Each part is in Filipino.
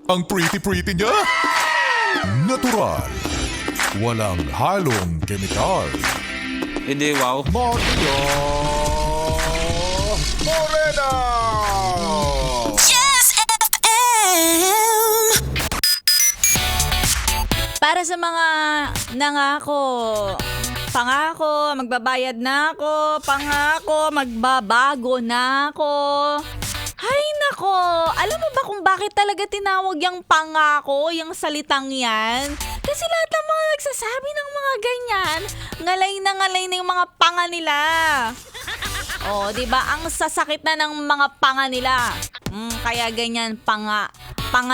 Ang pretty-pretty niya. Natural. Walang halong kemikal. Hindi, wow. Maria Morena! Yes FM. Para sa mga pangako, magbabayad na ako, pangako, magbabago na ako. Hay nako, alam mo ba kung bakit talaga tinawag yung pangako, yung salitang yan? Kasi lahat ng mga nagsasabi ng mga ganyan, ngalay na yung mga panga nila. Oh, 'di ba? Ang sasakit na ng mga panga nila. Kaya ganyan panga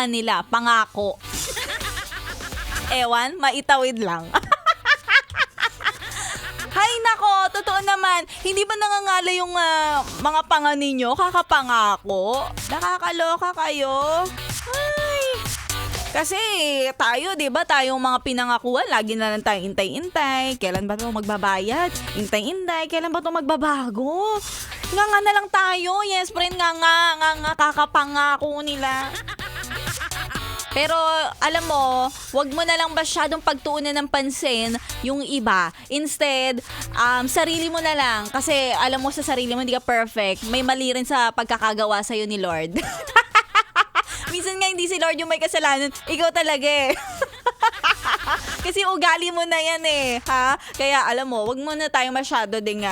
nila, pangako. Ewan, maitawid lang. Hay nako, totoo naman. Hindi ba nangangala yung mga panga ninyo? Kakapangako? Nakakaloka kayo? Ay. Kasi tayo, di ba, tayong mga pinangakuan, lagi na lang tayo intay-intay. Kailan ba ito magbabayad? Intay-intay. Kailan ba ito magbabago? Nga na lang tayo. Yes, friend, nga, kakapangako nila. Pero alam mo, wag mo na lang masyadong pagtuunan ng pansin yung iba. Instead, sarili mo na lang. Kasi alam mo sa sarili mo, hindi ka perfect. May mali rin sa pagkakagawa sa'yo ni Lord. Minsan nga hindi si Lord yung may kasalanan. Ikaw talaga eh. Kasi ugali mo na yan eh. Ha? Kaya alam mo, wag mo na tayo masyado ding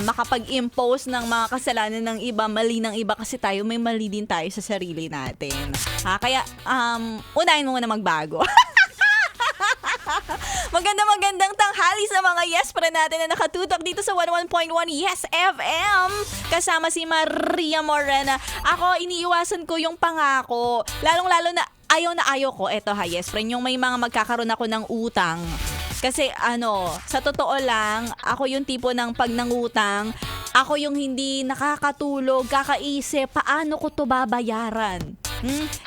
makapag-impose ng mga kasalanan ng iba, mali ng iba kasi tayo, may mali din tayo sa sarili natin. Ha? Kaya, unahin mo muna magbago. Magandang tanghali sa mga yes friend natin na nakatutok dito sa 101.1 Yes FM. Kasama si Maria Morena. Ako, iniiwasan ko yung pangako. Lalong-lalo na ayaw ko. Eto ha, yes friend, yung may mga magkakaroon ako ng utang. Kasi sa totoo lang, ako yung tipo ng pag nangutang, ako yung hindi nakakatulog, kakaisip, paano ko to babayaran?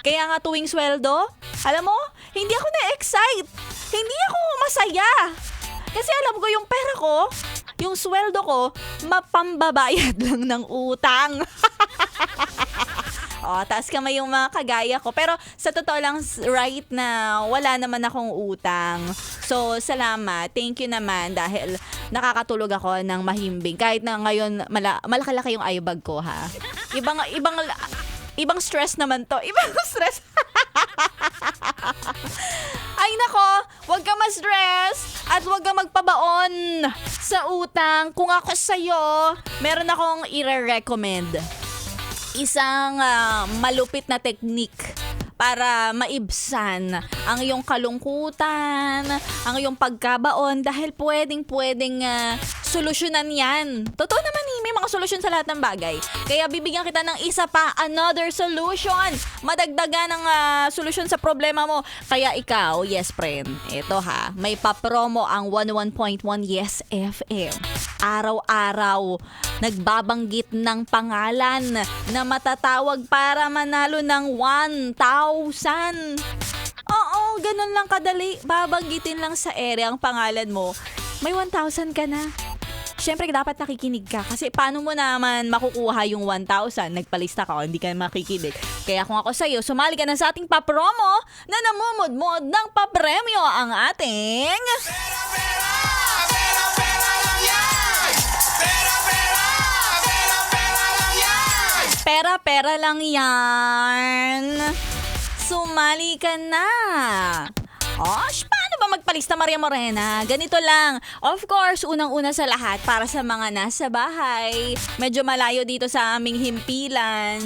Kaya nga tuwing sweldo, alam mo, hindi ako na-excite. Hindi ako masaya. Kasi alam ko yung pera ko, yung sweldo ko, mapambabayad lang ng utang. Taas kamay yung mga kagaya ko. Pero sa totoo lang, right na wala naman akong utang. So, salamat. Thank you naman dahil nakakatulog ako ng mahimbing. Kahit na ngayon, malaki-laki yung eyebag ko, ha? Ibang stress naman to. Ibang stress. Ay nako, wag ka ma-stress at wag ka magpabaon sa utang. Kung ako sa'yo, meron akong i-recommend. Isang malupit na technique para maibsan ang iyong kalungkutan, ang iyong pagkabaon dahil pwedeng solusyonan yan. Totoo naman may mga solusyon sa lahat ng bagay. Kaya bibigyan kita ng isa pa, another solution. Madagdagan ng solusyon sa problema mo. Kaya ikaw, yes friend, ito ha, may papromo ang 101.1 Yes FM. Araw-araw, nagbabanggit ng pangalan na matatawag para manalo ng 1,000. Oo, ganun lang kadali. Babanggitin lang sa ere ang pangalan mo. May 1,000 ka na. Siyempre, dapat nakikinig ka. Kasi paano mo naman makukuha yung 1,000? Nagpalista ka o hindi ka makikinig. Kaya kung ako sa'yo, sumali ka na sa ating papromo na namumudmod ng papremyo ang ating... Pera lang yan. Sumali ka na. Paano ba magpalista, Maria Morena? Ganito lang. Of course, unang-una sa lahat, para sa mga nasa bahay, medyo malayo dito sa aming himpilan,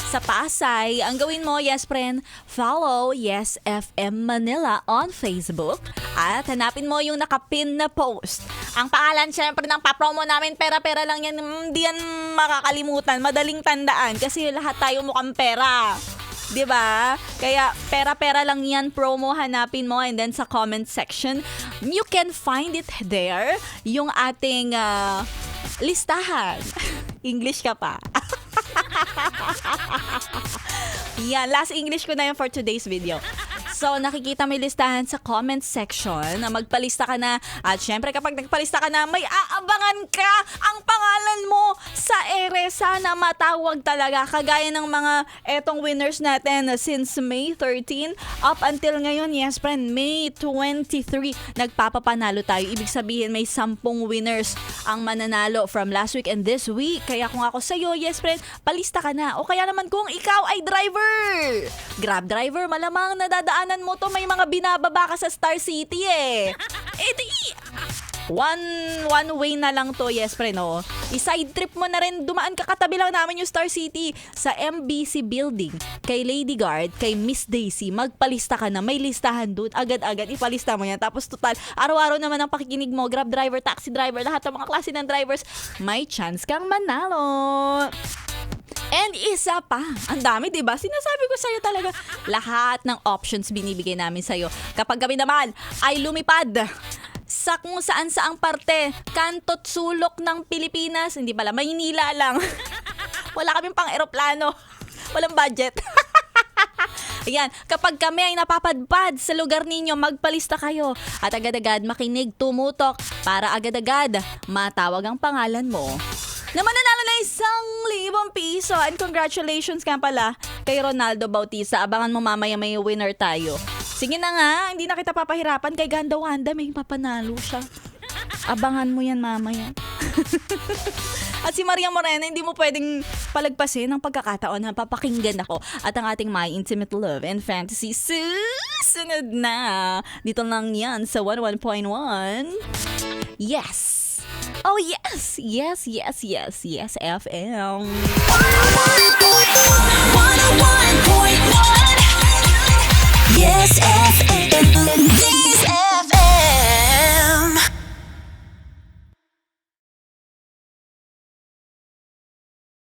sa Pasay, ang gawin mo, yes friend, follow Yes FM Manila on Facebook at hanapin mo yung nakapin na post. Ang pangalan syempre ng papromo namin, pera lang yan, hindi yan makakalimutan, madaling tandaan kasi lahat tayo mukhang pera. 'Di ba? Kaya pera lang yan, promo, hanapin mo, and then sa comment section, you can find it there, yung ating listahan. English ka pa. Yan, last English ko na yun for today's video. So, nakikita may listahan sa comment section na magpalista ka na. At syempre, kapag nagpalista ka na, may aabangan ka ang pangalan mo sa ere. Sana matawag talaga. Kagaya ng mga etong winners natin since May 13 up until ngayon. Yes, friend, May 23, nagpapapanalo tayo. Ibig sabihin, may 10 winners ang mananalo from last week and this week. Kaya kung ako sa'yo, yes, friend, palista ka na. O kaya naman kung ikaw ay driver, Grab driver, malamang nadadaanan mo to, may mga binababa ka sa Star City eh. One way na lang to, yes pre, no? I-side trip mo na rin, dumaan ka katabi lang namin yung Star City sa MBC Building, kay Lady Guard, kay Miss Daisy, magpalista ka na, may listahan doon, agad-agad, ipalista mo yan. Tapos total, araw-araw naman ang pakikinig mo, Grab driver, taxi driver, lahat ng mga klase ng drivers, may chance kang manalo. And isa pa, ang dami, diba? Sinasabi ko sa'yo talaga, lahat ng options binibigay namin sa'yo. Kapag kami naman ay lumipad sa kung saan-saang parte, kanto't sulok ng Pilipinas, hindi pala, Maynila lang. Wala kaming pang eroplano. Walang budget. Ayan, kapag kami ay napapadpad sa lugar ninyo, magpalista kayo at agad-agad makinig, tumutok para agad-agad matawag ang pangalan mo na mananalo na 1,000 piso. And congratulations nga pala kay Ronaldo Bautista. Abangan mo mamaya may winner tayo. Sige na nga, hindi na kita papahirapan. Kay Ganda Wanda, may papanalo siya. Abangan mo yan mamaya. At si Maria Morena, hindi mo pwedeng palagpasin ang pagkakataon na papakinggan ako at ang ating My Intimate Love and Fantasy susunod na. Dito lang yan sa 101.1. Yes! Oh yes! Yes, FM!